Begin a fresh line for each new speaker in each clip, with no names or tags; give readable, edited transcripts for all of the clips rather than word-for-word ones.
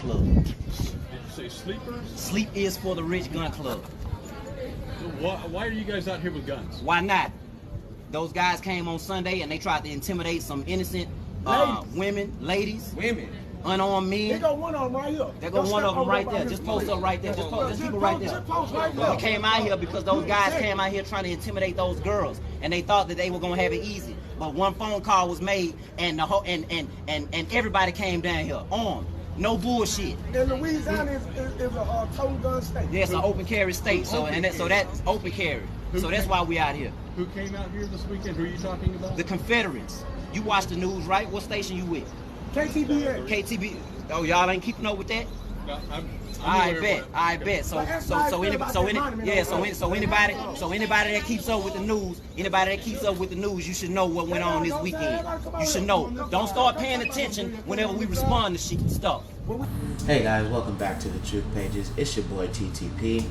club.
Did you say sleepers?
Sleep is for the rich gun club.
Why are you guys out here with guns?
Why not? Those guys came on Sunday and they tried to intimidate some innocent women, ladies, unarmed men.
They got one of them right here.
There go one of them right there. Just post up right there. Just keep it right there. We came out here because those guys came out here trying to intimidate those girls, and they thought that they were gonna have it easy. But one phone call was made, and the whole and everybody came down here armed. No bullshit.
And Louisiana is a total gun state.
Yeah, it's an open carry state, so that's open carry. So that's why we out here.
Who came out here this weekend? Who are you talking about?
The Confederates. You watch the news, right? What station you with?
KTBA.
KTB. Oh, y'all ain't keeping up with that?
No,
I bet. So anybody that keeps up with the news, you should know what went on this weekend. You should know. Don't start paying attention whenever we respond to stuff.
Hey guys, welcome back to The Truth Pages. It's your boy TTP,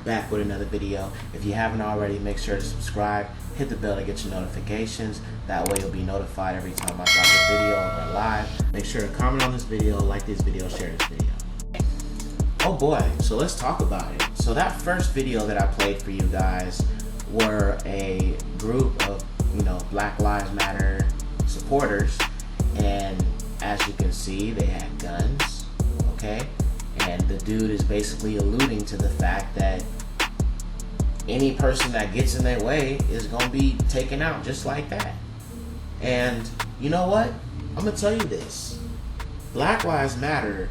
back with another video. If you haven't already, make sure to subscribe, hit the bell to get your notifications. That way you'll be notified every time I drop a video or live. Make sure to comment on this video, like this video, share this video. Oh boy, so let's talk about it. So that first video that I played for you guys were a group of, Black Lives Matter supporters, and as you can see, they had guns, okay? And the dude is basically alluding to the fact that any person that gets in their way is gonna be taken out just like that. And you know what? I'm gonna tell you this. Black Lives Matter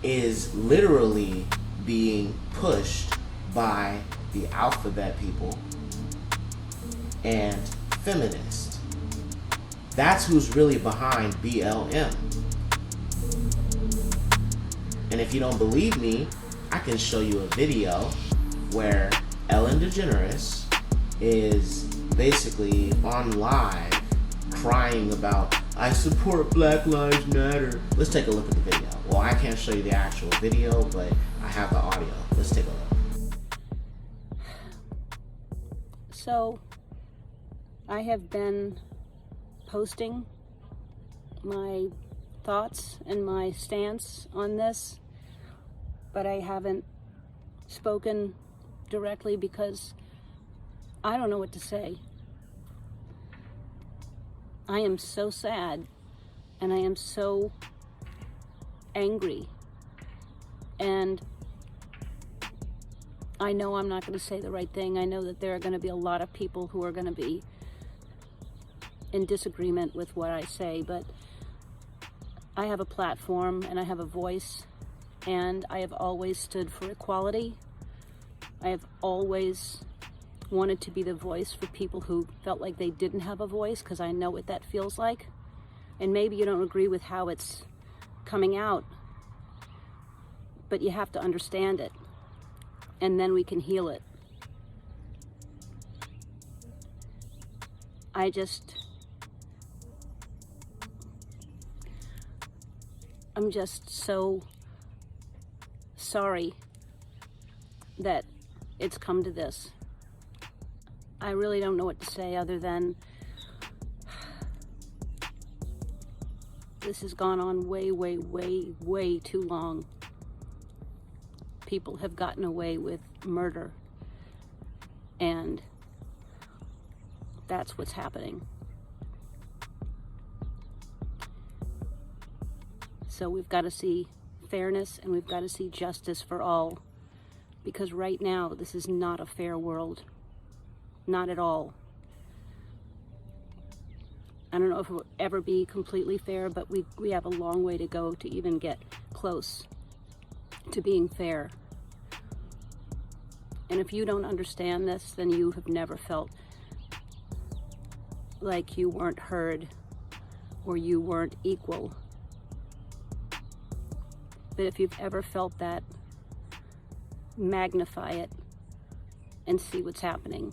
is literally being pushed by the alphabet people and feminists. That's who's really behind BLM. And if you don't believe me, I can show you a video where Ellen DeGeneres is basically on live crying about, I support Black Lives Matter. Let's take a look at the video. Well, I can't show you the actual video, but I have the audio. Let's take a look.
So, I have been posting my thoughts and my stance on this, but I haven't spoken directly because I don't know what to say. I am so sad and I am so angry, and I know I'm not going to say the right thing. I know that there are going to be a lot of people who are going to be in disagreement with what I say, but I have a platform and I have a voice, and I have always stood for equality. I have always wanted to be the voice for people who felt like they didn't have a voice, because I know what that feels like. And maybe you don't agree with how it's coming out, but you have to understand it, and then we can heal it. I'm just so sorry that it's come to this. I really don't know what to say other than this has gone on way, way, way, way too long. People have gotten away with murder, and that's what's happening. So we've got to see fairness, and we've got to see justice for all, because right now this is not a fair world. Not at all. I don't know if it will ever be completely fair, but we have a long way to go to even get close to being fair. And if you don't understand this, then you have never felt like you weren't heard or you weren't equal. But if you've ever felt that, magnify it and see what's happening.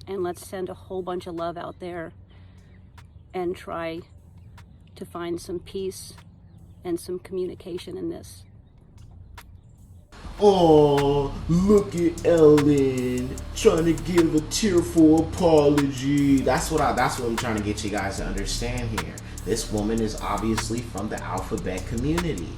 And let's send a whole bunch of love out there and try to find some peace and some communication in this.
Oh, look at Ellen trying to give a tearful apology. That's what I'm trying to get you guys to understand here. This woman is obviously from the alphabet community,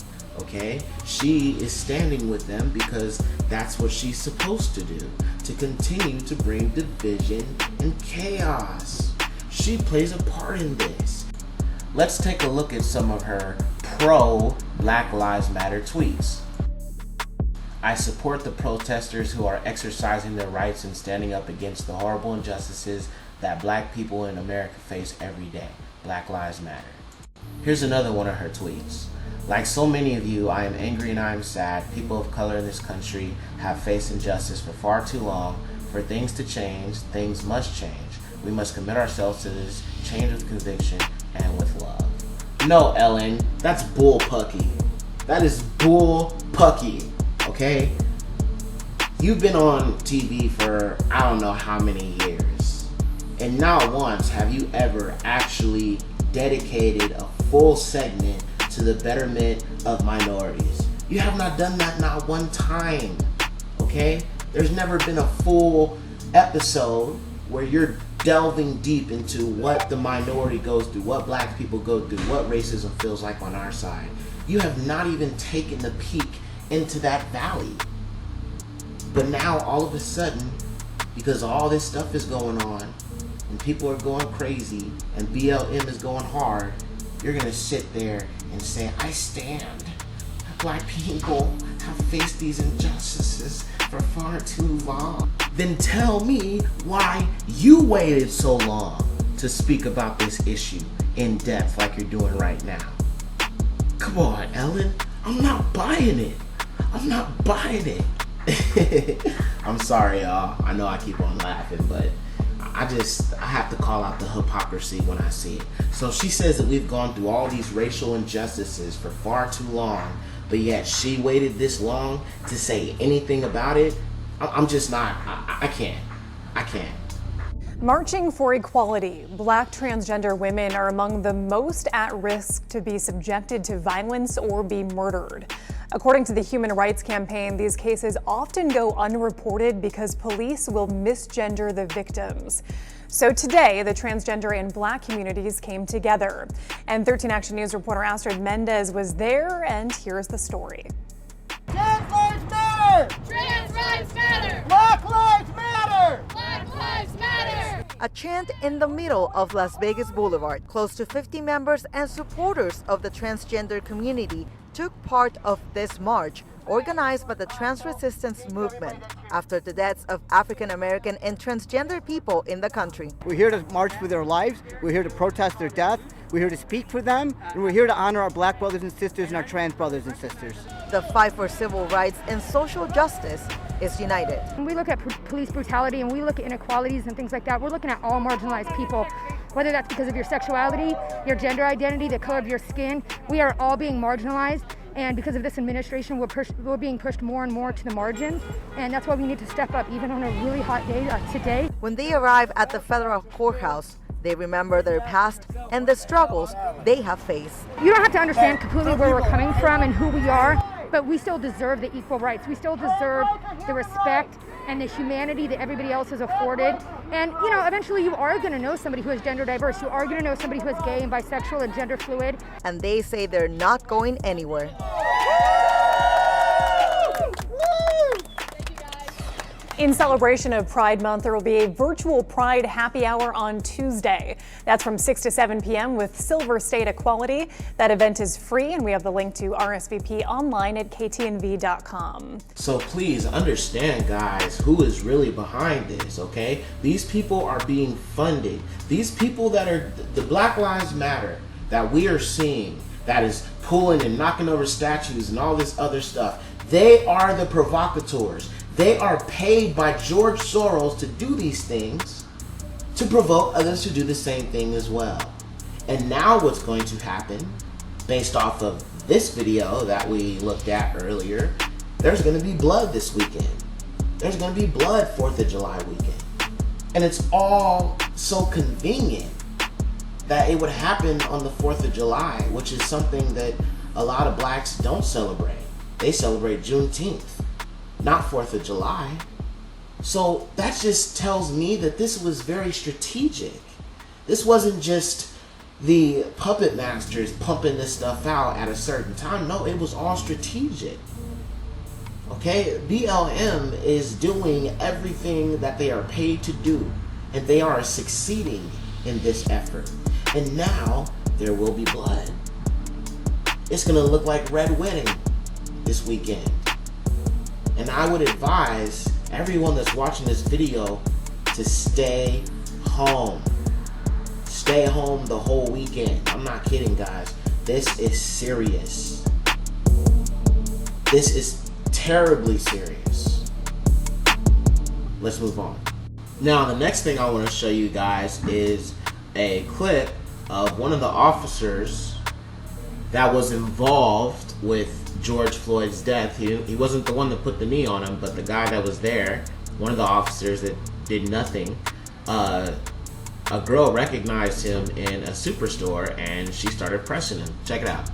okay? She is standing with them because that's what she's supposed to do, to continue to bring division and chaos. She plays a part in this. Let's take a look at some of her pro-Black Lives Matter tweets. I support the protesters who are exercising their rights and standing up against the horrible injustices that black people in America face every day. Black Lives Matter. Here's another one of her tweets. Like so many of you, I am angry and I am sad. People of color in this country have faced injustice for far too long. For things to change, things must change. We must commit ourselves to this change with conviction and with love. No, Ellen, that's bull pucky. That is bull pucky, okay? You've been on TV for I don't know how many years, and not once have you ever actually dedicated a full segment to the betterment of minorities. You have not done that not one time, okay? There's never been a full episode where you're delving deep into what the minority goes through, what black people go through, what racism feels like on our side. You have not even taken the peek into that valley. But now all of a sudden, because all this stuff is going on and people are going crazy and BLM is going hard, you're gonna sit there and say, I stand. Black people have faced these injustices for far too long. Then tell me why you waited so long to speak about this issue in depth like you're doing right now. Come on, Ellen. I'm not buying it. I'm not buying it. I'm sorry, y'all. I know I keep on laughing, but I have to call out the hypocrisy when I see it. So she says that we've gone through all these racial injustices for far too long, but yet she waited this long to say anything about it. I'm just not, I can't.
Marching for equality, Black transgender women are among the most at risk to be subjected to violence or be murdered. According to the Human Rights Campaign, these cases often go unreported because police will misgender the victims. So today, the transgender and Black communities came together. And 13 Action News reporter Astrid Mendez was there, and here's the story.
Trans lives matter!
Trans lives matter!
Black lives matter!
Black lives matter!
A chant in the middle of Las Vegas Boulevard. Close to 50 members and supporters of the transgender community took part of this march organized by the trans resistance movement after the deaths of African American and transgender people in the country.
We're here to march for their lives, we're here to protest their death, we're here to speak for them, and we're here to honor our Black brothers and sisters and our trans brothers and sisters.
The fight for civil rights and social justice is united.
When we look at police brutality and we look at inequalities and things like that, we're looking at all marginalized people, whether that's because of your sexuality, your gender identity, the color of your skin. We are all being marginalized. And because of this administration, we're being pushed more and more to the margins. And that's why we need to step up, even on a really hot day today.
When they arrive at the federal courthouse, they remember their past and the struggles they have faced.
You don't have to understand completely where we're coming from and who we are, but we still deserve the equal rights. We still deserve the respect and the humanity that everybody else is afforded. And, you know, eventually you are going to know somebody who is gender diverse. You are going to know somebody who is gay and bisexual and gender fluid.
And they say they're not going anywhere.
In celebration of Pride Month, there will be a virtual Pride happy hour on Tuesday. That's from 6 to 7 p.m. with Silver State Equality. That event is free, and we have the link to RSVP online at ktnv.com.
So please understand, guys, who is really behind this, okay? These people are being funded. These people that are the Black Lives Matter that we are seeing, that is pulling and knocking over statues and all this other stuff, they are the provocateurs. They are paid by George Soros to do these things to provoke others to do the same thing as well. And now what's going to happen, based off of this video that we looked at earlier, there's going to be blood this weekend. There's going to be blood 4th of July weekend. And it's all so convenient that it would happen on the 4th of July, which is something that a lot of blacks don't celebrate. They celebrate Juneteenth, not 4th of July. So that just tells me that this was very strategic. This wasn't just, the puppet masters pumping this stuff out at a certain time. No, it was all strategic. Okay, BLM is doing everything that they are paid to do, and they are succeeding in this effort. And now there will be blood. It's gonna look like Red Wedding this weekend. And I would advise everyone that's watching this video to stay home. Stay home the whole weekend. I'm not kidding, guys. This is serious. This is terribly serious. Let's move on. Now, the next thing I want to show you guys is a clip of one of the officers that was involved with George Floyd's death. He wasn't the one that put the knee on him, but the guy that was there, one of the officers that did nothing. A girl recognized him in a superstore and she started pressing him. Check it out.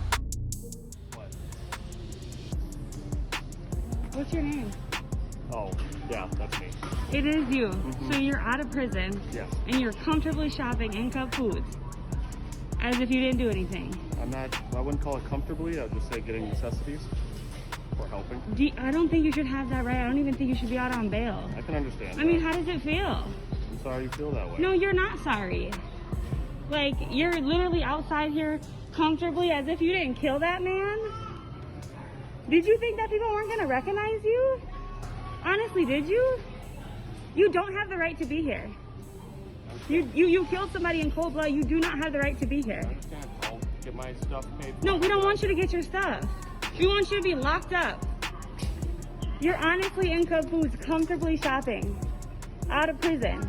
What's your name?
Oh, yeah, that's me.
It is you. So you're out of prison.
Yes.
And you're comfortably shopping in Cub Foods as if you didn't do anything.
I wouldn't call it comfortably. I would just say getting necessities or helping.
I don't think you should have that right. I don't even think you should be out on bail.
I can understand
I mean, how does it feel?
I'm sorry you feel that way.
No, you're not sorry. Like, you're literally outside here comfortably as if you didn't kill that man. Did you think that people weren't going to recognize you? Honestly, did you? You don't have the right to be here. You killed somebody in cold blood. You do not have the right to be here.
I'll get my stuff paid for.
No, we don't want you to get your stuff. We want you to be locked up. You're honestly in Cub Foods comfortably shopping out of prison.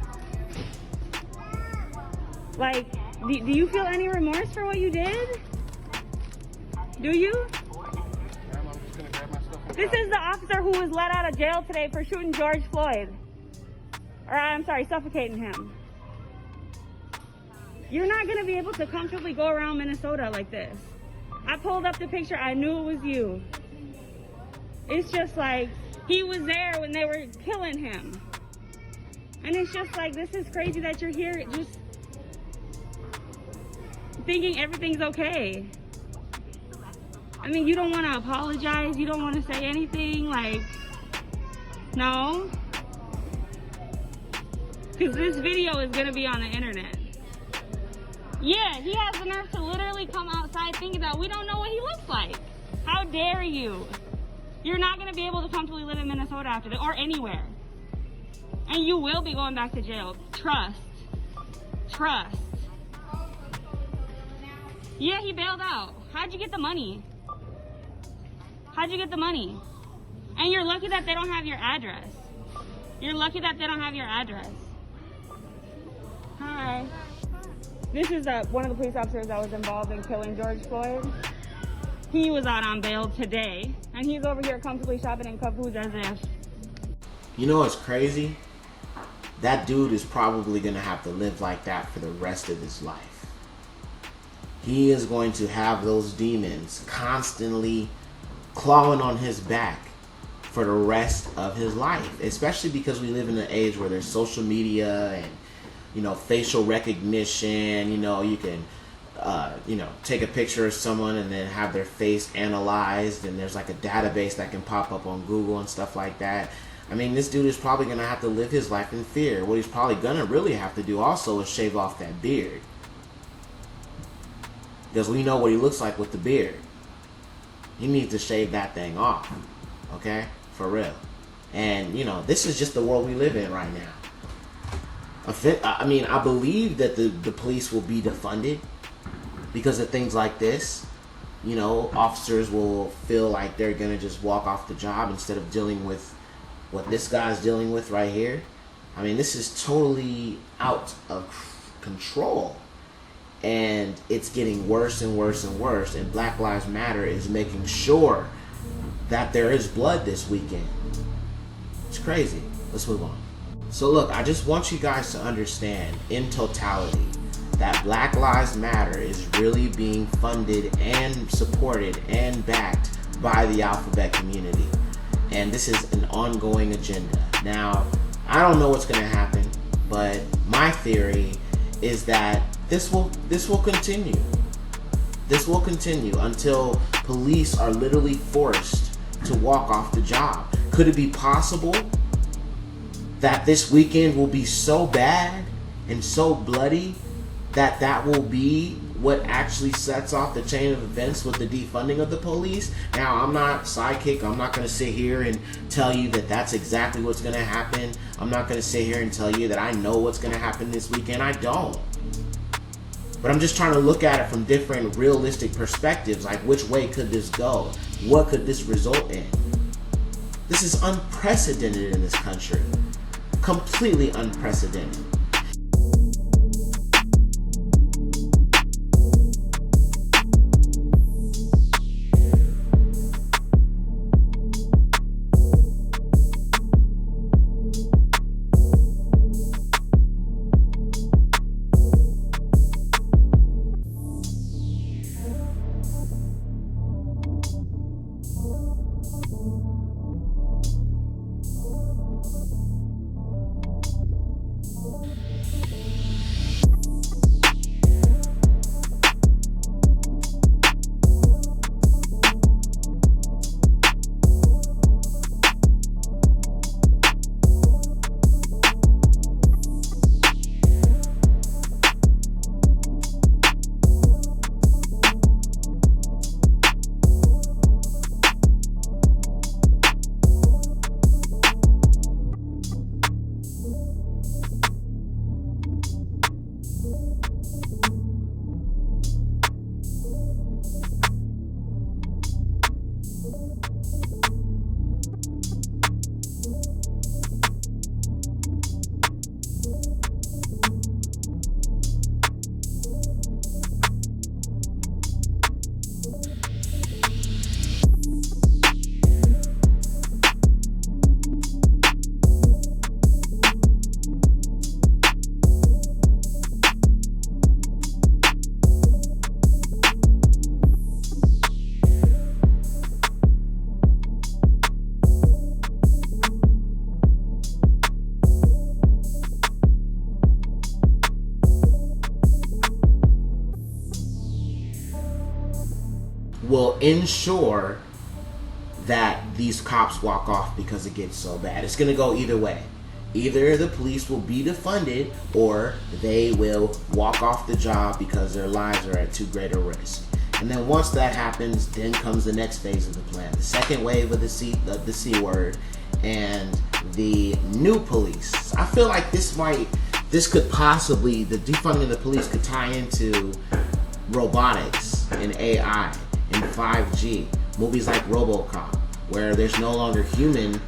Like, do you feel any remorse for what you did? Do you?
I'm just gonna grab my stuff.
This is the officer who was let out of jail today for shooting George Floyd. Or, I'm sorry, suffocating him. You're not gonna be able to comfortably go around Minnesota like this. I pulled up the picture, I knew it was you. It's just like, he was there when they were killing him. And it's just like, this is crazy that you're here just thinking everything's okay. I mean, you don't want to apologize, you don't want to say anything, like, no? Because this video is going to be on the internet. Yeah, he has the nerve to literally come outside thinking that we don't know what he looks like. How dare you? You're not going to be able to comfortably live in Minnesota after this, or anywhere. And you will be going back to jail. Trust. Trust. Yeah, he bailed out. How'd you get the money? How'd you get the money? And you're lucky that they don't have your address. You're lucky that they don't have your address. Hi. This is one of the police officers that was involved in killing George Floyd. He was out on bail today, and he's over here comfortably shopping in Cub Foods as if.
You know what's crazy? That dude is probably going to have to live like that for the rest of his life. He is going to have those demons constantly clawing on his back for the rest of his life, especially because we live in an age where there's social media and, you know, facial recognition. You know, you can you know, take a picture of someone and then have their face analyzed, and there's like a database that can pop up on Google and stuff like that. I mean, this dude is probably going to have to live his life in fear. What he's probably going to really have to do also is shave off that beard, because we know what he looks like with the beard. He needs to shave that thing off, okay? For real. And, you know, this is just the world we live in right now. I mean, I believe that the police will be defunded because of things like this. You know, officers will feel like they're going to just walk off the job instead of dealing with what this guy's dealing with right here. I mean, this is totally out of control. And it's getting worse and worse and worse. And Black Lives Matter is making sure that there is blood this weekend. It's crazy. Let's move on. So look, I just want you guys to understand in totality that Black Lives Matter is really being funded and supported and backed by the alphabet community. And this is an ongoing agenda. Now, I don't know what's going to happen, but my theory is that this will continue. This will continue until police are literally forced to walk off the job. Could it be possible that this weekend will be so bad and so bloody that that will be what actually sets off the chain of events with the defunding of the police? Now, I'm not Sidekick. I'm not going to sit here and tell you that that's exactly what's going to happen. I'm not going to sit here and tell you that I know what's going to happen this weekend. I don't. But I'm just trying to look at it from different realistic perspectives. Like, which way could this go? What could this result in? This is unprecedented in this country. Completely unprecedented. Will ensure that these cops walk off because it gets so bad. It's going to go either way. Either the police will be defunded or they will walk off the job because their lives are at too great a risk. And then once that happens, then comes the next phase of the plan. The second wave of the C word and the new police. I feel like this could possibly, the defunding of the police could tie into robotics and AI and 5G, movies like RoboCop, where there's no longer human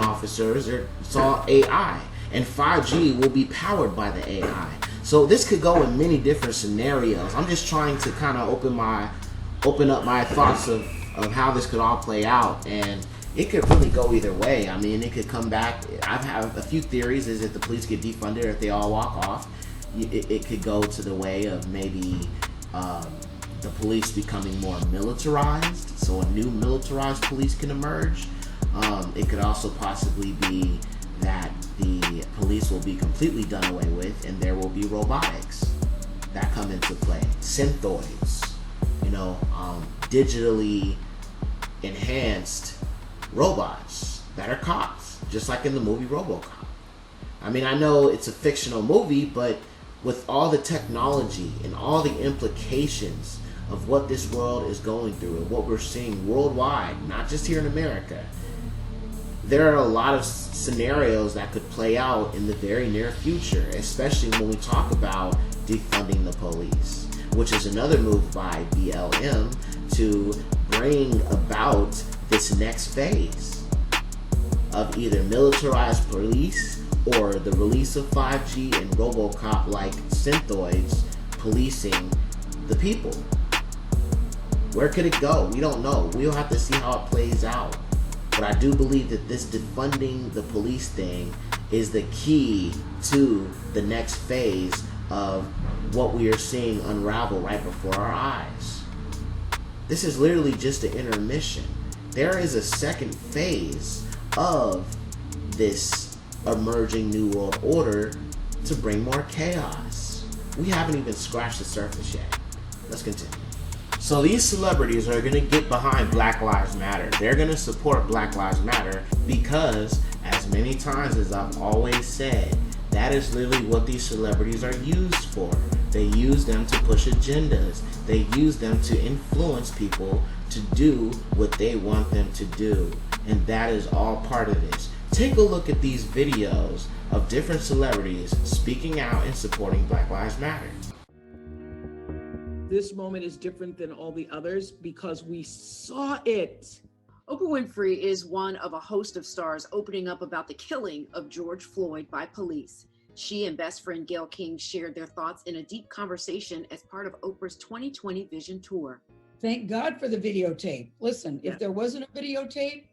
officers, it's all AI, and 5G will be powered by the AI. So this could go in many different scenarios. I'm just trying to kind of open up my thoughts of how this could all play out, and it could really go either way. I mean, it could come back. I have a few theories. Is if the police get defunded, or if they all walk off, it could go to the way of maybe the police becoming more militarized, so a new militarized police can emerge. It could also possibly be that the police will be completely done away with and there will be robotics that come into play. Synthoids, digitally enhanced robots that are cops, just like in the movie RoboCop. I mean, I know it's a fictional movie, but with all the technology and all the implications of what this world is going through and what we're seeing worldwide, not just here in America, there are a lot of scenarios that could play out in the very near future, especially when we talk about defunding the police, which is another move by BLM to bring about this next phase of either militarized police or the release of 5G and RoboCop like synthoids policing the people. Where could it go? We don't know. We'll have to see how it plays out. But I do believe that this defunding the police thing is the key to the next phase of what we are seeing unravel right before our eyes. This is literally just an intermission. There is a second phase of this emerging new world order to bring more chaos. We haven't even scratched the surface yet. Let's continue. So these celebrities are going to get behind Black Lives Matter. They're going to support Black Lives Matter because, as many times as I've always said, that is literally what these celebrities are used for. They use them to push agendas. They use them to influence people to do what they want them to do. And that is all part of this. Take a look at these videos of different celebrities speaking out and supporting Black Lives Matter.
This moment is different than all the others because we saw it.
Oprah Winfrey is one of a host of stars opening up about the killing of George Floyd by police. She and best friend Gayle King shared their thoughts in a deep conversation as part of Oprah's 2020 Vision Tour.
Thank God for the videotape. Listen, if there wasn't a videotape,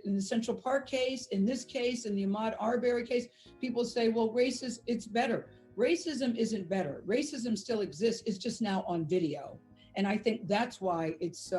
in the Central Park case, in this case, in the Ahmaud Arbery case, people say, well, it's better. Racism isn't better. Racism still exists. It's just now on video. And I think that's why it's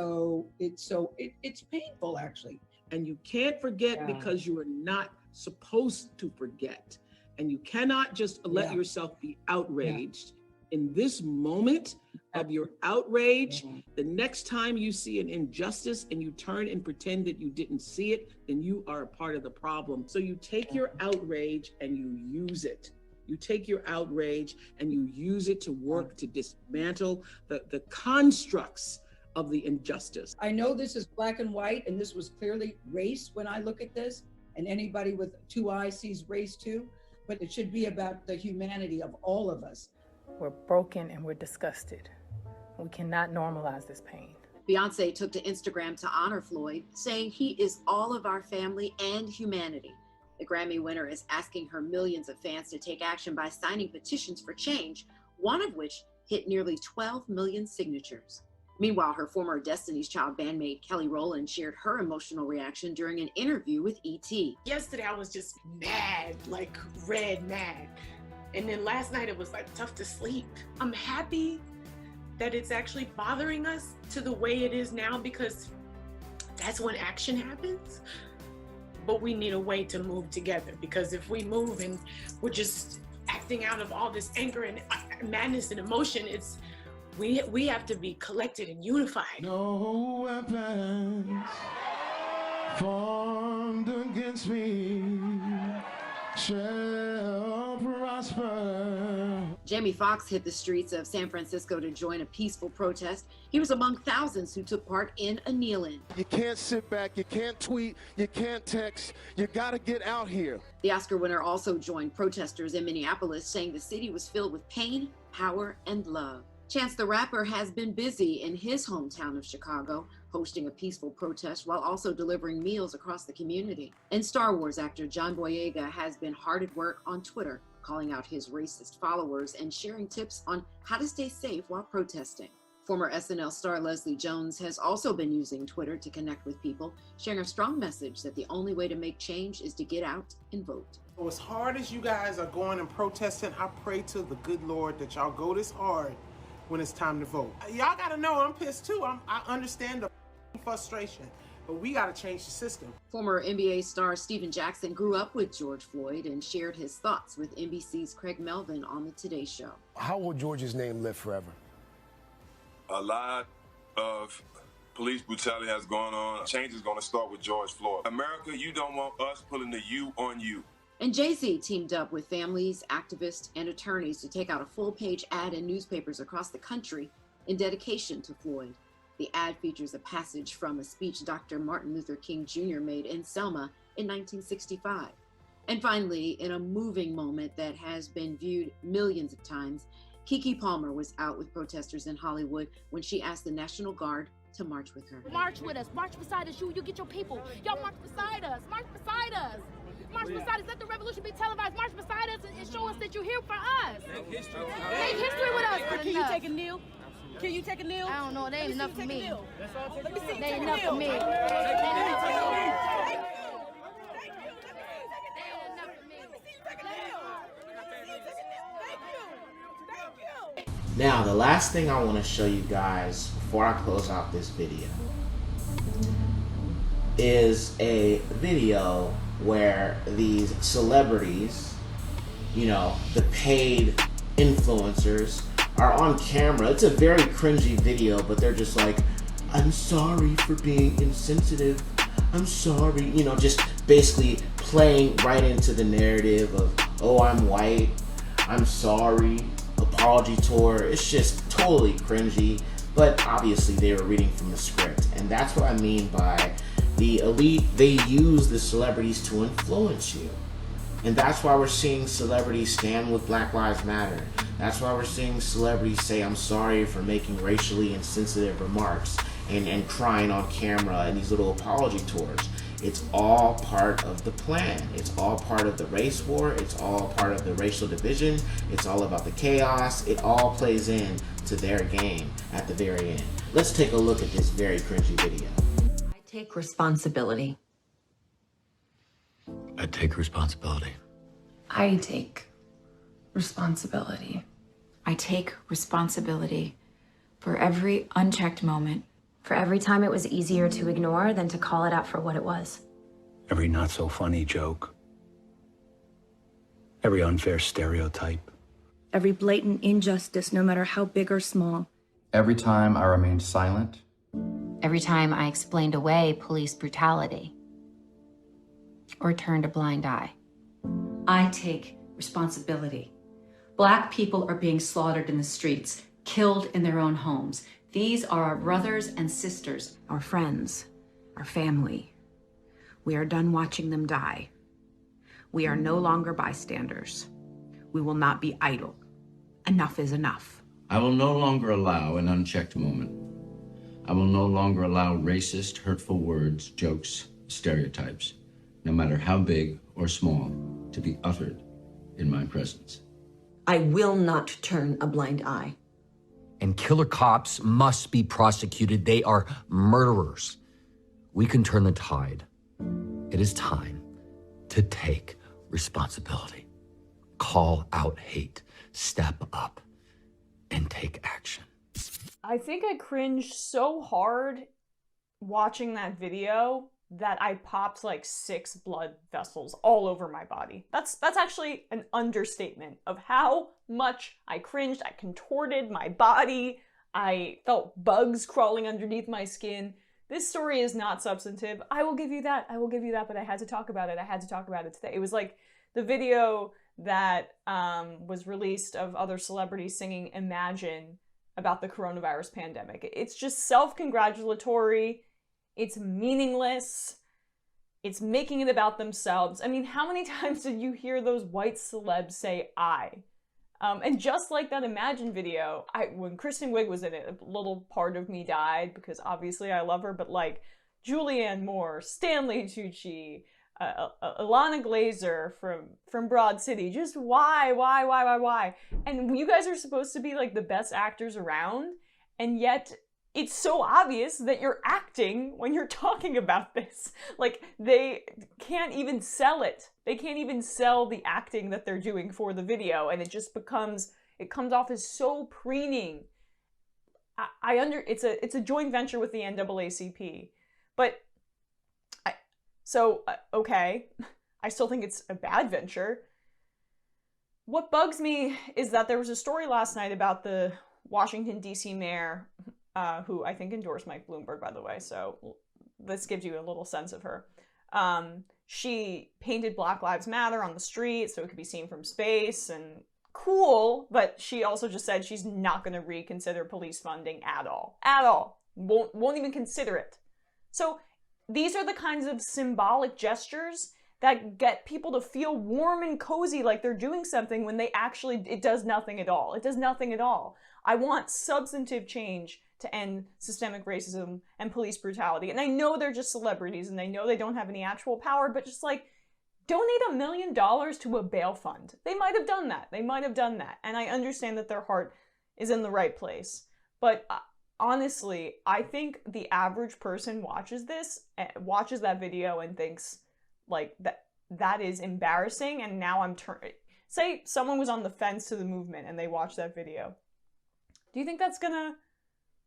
painful, actually.
And you can't forget because you are not supposed to forget. And you cannot just let yourself be outraged. In this moment of your outrage, the next time you see an injustice and you turn and pretend that you didn't see it, then you are a part of the problem. So you take your outrage and you use it. You take your outrage and you use it to work to dismantle the constructs of the injustice.
I know this is black and white, and this was clearly race when I look at this, and anybody with two eyes sees race too, but it should be about the humanity of all of us.
We're broken and we're disgusted. We cannot normalize this pain.
Beyonce took to Instagram to honor Floyd, saying he is all of our family and humanity. The Grammy winner is asking her millions of fans to take action by signing petitions for change, one of which hit nearly 12 million signatures. Meanwhile, her former Destiny's Child bandmate Kelly Rowland shared her emotional reaction during an interview with E.T.
Yesterday I was just mad, like red mad. And then last night it was like tough to sleep. I'm happy that it's actually bothering us to the way it is now, because that's when action happens. But we need a way to move together, because if we move and we're just acting out of all this anger and madness and emotion, we have to be collected and unified.
No weapons formed against me shall prosper.
Jamie Foxx hit the streets of San Francisco to join a peaceful protest. He was among thousands who took part in a kneel-in.
You can't sit back, you can't tweet, you can't text, you gotta get out here.
The Oscar winner also joined protesters in Minneapolis, saying the city was filled with pain, power, and love. Chance the Rapper has been busy in his hometown of Chicago, hosting a peaceful protest while also delivering meals across the community. And Star Wars actor John Boyega has been hard at work on Twitter, calling out his racist followers and sharing tips on how to stay safe while protesting. Former SNL star Leslie Jones has also been using Twitter to connect with people, sharing a strong message that the only way to make change is to get out and vote.
So as hard as you guys are going and protesting, I pray to the good Lord that y'all go this hard when it's time to vote. Y'all gotta know I'm pissed too. I understand the frustration, but we gotta change the system.
Former NBA star Steven Jackson grew up with George Floyd and shared his thoughts with NBC's Craig Melvin on the Today Show.
How will George's name live forever?
A lot of police brutality has gone on. Change is gonna start with George Floyd. America, you don't want us pulling the you on you.
And Jay-Z teamed up with families, activists, and attorneys to take out a full-page ad in newspapers across the country in dedication to Floyd. The ad features a passage from a speech Dr. Martin Luther King Jr. made in Selma in 1965. And finally, in a moving moment that has been viewed millions of times, Keke Palmer was out with protesters in Hollywood when she asked the National Guard to march with her.
March with us. March beside us. You get your people. Y'all march beside us. March beside us. March beside us. Let the revolution be televised. March beside us and show us that you're here for us. Make history. Make history with us.
Can you take a kneel? Can you take a kneel?
I don't know. They ain't enough for me.
Let me see.
They ain't enough for me.
Now, the last thing I want to show you guys before I close out this video is a video where these celebrities, you know, the paid influencers are on camera. It's a very cringy video, but they're just like, I'm sorry for being insensitive. I'm sorry, you know, just basically playing right into the narrative of, oh, I'm white, I'm sorry, apology tour. It's just totally cringy, but obviously they were reading from the script. And that's what I mean by the elite. They use the celebrities to influence you. And that's why we're seeing celebrities stand with Black Lives Matter. That's why we're seeing celebrities say, I'm sorry for making racially insensitive remarks and crying on camera and these little apology tours. It's all part of the plan. It's all part of the race war. It's all part of the racial division. It's all about the chaos. It all plays in to their game at the very end. Let's take a look at this very cringy video.
I take responsibility.
I take responsibility.
I take responsibility.
I take responsibility for every unchecked moment.
For every time it was easier to ignore than to call it out for what it was.
Every not so funny joke. Every unfair stereotype.
Every blatant injustice, no matter how big or small.
Every time I remained silent.
Every time I explained away police brutality. Or turned a blind eye.
I take responsibility. Black people are being slaughtered in the streets, killed in their own homes. These are our brothers and sisters,
Our friends, our family. We are done watching them die. We are no longer bystanders. We will not be idle. Enough is enough.
I will no longer allow an unchecked moment. I will no longer allow racist, hurtful words, jokes, stereotypes, no matter how big or small, to be uttered in my presence.
I will not turn a blind eye.
And killer cops must be prosecuted. They are murderers. We can turn the tide. It is time to take responsibility. Call out hate, step up, and take action.
I think I cringed so hard watching that video that I popped like 6 blood vessels all over my body. That's actually an understatement of how much I cringed. I contorted my body. I felt bugs crawling underneath my skin. This story is not substantive. I will give you that. I will give you that, but I had to talk about it. I had to talk about it today. It was like the video that was released of other celebrities singing Imagine about the coronavirus pandemic. It's just self-congratulatory. It's meaningless. It's making it about themselves. I mean, how many times did you hear those white celebs say I? And just like that Imagine video, when Kristen Wiig was in it, a little part of me died because obviously I love her, but like Julianne Moore, Stanley Tucci, Ilana Glazer from Broad City, just why? And you guys are supposed to be like the best actors around, and yet it's so obvious that you're acting when you're talking about this. Like, they can't even sell it. They can't even sell the acting that they're doing for the video, and it just becomes, it comes off as so preening. It's a joint venture with the NAACP, but okay, I still think it's a bad venture. What bugs me is that there was a story last night about the Washington, D.C. mayor, who I think endorsed Mike Bloomberg, by the way, so this gives you a little sense of her. She painted Black Lives Matter on the street so it could be seen from space, and cool, but she also just said she's not going to reconsider police funding at all. At all. Won't even consider it. So these are the kinds of symbolic gestures that get people to feel warm and cozy like they're doing something when they actually, it does nothing at all. It does nothing at all. I want substantive change to end systemic racism and police brutality. And I know they're just celebrities and I know they don't have any actual power, but just like, donate $1 million to a bail fund. They might have done that. They might have done that. And I understand that their heart is in the right place. But honestly, I think the average person watches that video and thinks like that is embarrassing. And now I'm say someone was on the fence to the movement and they watched that video. Do you think that's gonna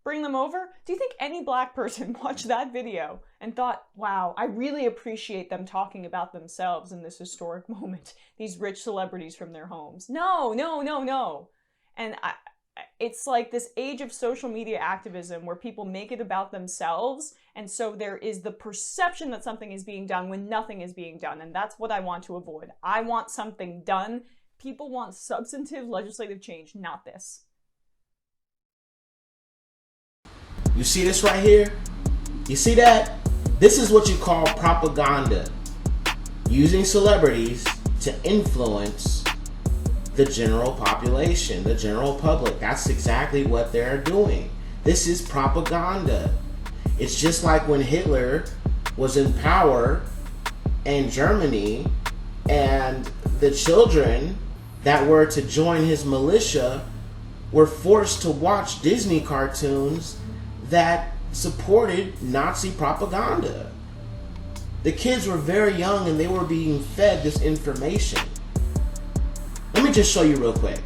bring them over? Do you think any Black person watched that video and thought, wow, I really appreciate them talking about themselves in this historic moment, these rich celebrities from their homes? No. And it's like this age of social media activism where people make it about themselves, and so there is the perception that something is being done when nothing is being done, and that's what I want to avoid. I want something done. People want substantive legislative change, not this.
You see this right here? You see that? This is what you call propaganda. Using celebrities to influence the general population, the general public. That's exactly what they're doing. This is propaganda. It's just like when Hitler was in power in Germany and the children that were to join his militia were forced to watch Disney cartoons that supported Nazi propaganda. The kids were very young and they were being fed this information. Let me just show you real quick.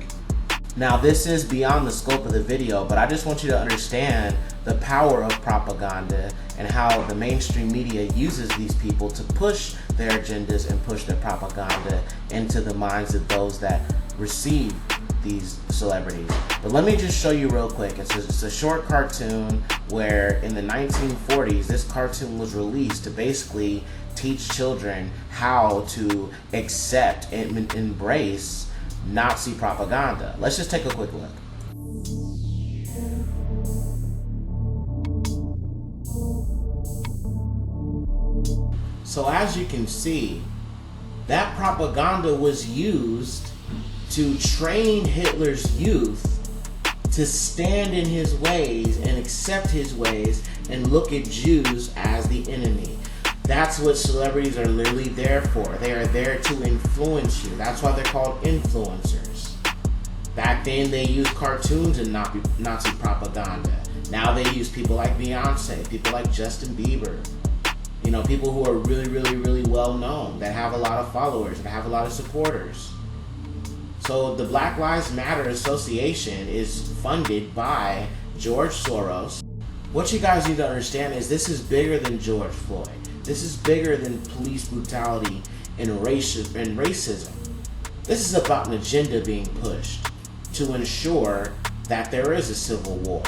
Now, this is beyond the scope of the video, but I just want you to understand the power of propaganda and how the mainstream media uses these people to push their agendas and push their propaganda into the minds of those that receive these celebrities. But let me just show you real quick. It's a short cartoon where in the 1940s, this cartoon was released to basically teach children how to accept and embrace Nazi propaganda. Let's just take a quick look. So as you can see, that propaganda was used to train Hitler's youth to stand in his ways and accept his ways and look at Jews as the enemy. That's what celebrities are literally there for. They are there to influence you. That's why they're called influencers. Back then they used cartoons and Nazi propaganda. Now they use people like Beyonce, people like Justin Bieber. You know, people who are really, really, really well known, that have a lot of followers, that have a lot of supporters. So the Black Lives Matter Association is funded by George Soros. What you guys need to understand is this is bigger than George Floyd. This is bigger than police brutality and racism. This is about an agenda being pushed to ensure that there is a civil war.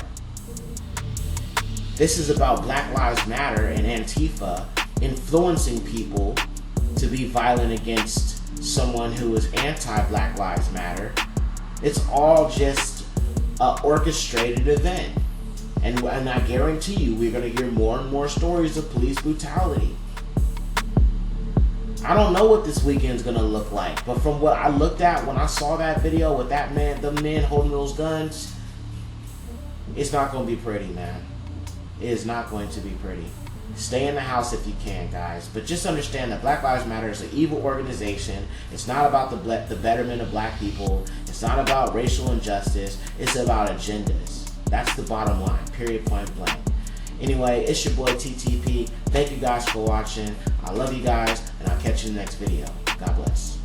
This is about Black Lives Matter and Antifa influencing people to be violent against someone who is anti-Black Lives Matter. It's all just an orchestrated event. And I guarantee you, we're going to hear more and more stories of police brutality. I don't know what this weekend's going to look like, but from what I looked at when I saw that video with that man, the men holding those guns, it's not going to be pretty, man. It is not going to be pretty. Stay in the house if you can, guys. But just understand that Black Lives Matter is an evil organization. It's not about the betterment of black people. It's not about racial injustice. It's about agendas. That's the bottom line, period, point blank. Anyway, it's your boy TTP. Thank you guys for watching. I love you guys, and I'll catch you in the next video. God bless.